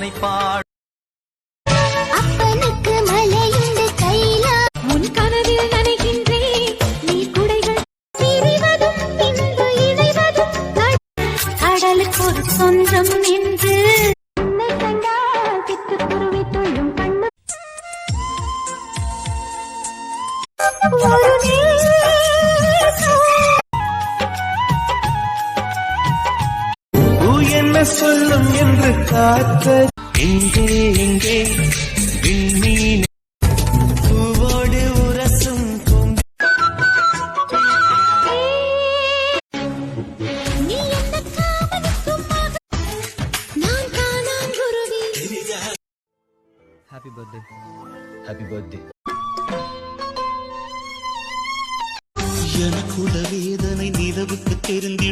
அதனை பாடு. அப்பனுக்கு மலையுண்டு கைலா உன் கனவில் நனைகின்றேன் நீ குடைகள் பிரிவதும் பின்பு இணைவதும் கடலுக்கு ஒரு சொந்தம் என்று உன்னை கண்டால் சிட்டுக்குருவி துள்ளும் கண்ணு ஒரு என்ன சொல்லும் என்று காத்த எங்கே எங்கே விண்மீன் பூவோடு உரசும் நீ என்ன காவலுக்கும் நான் காணாம் குருவி. Happy birthday. Happy birthday. எனக்குள்ள வேதனை நிலவுக்கு தெரிந்திடும்.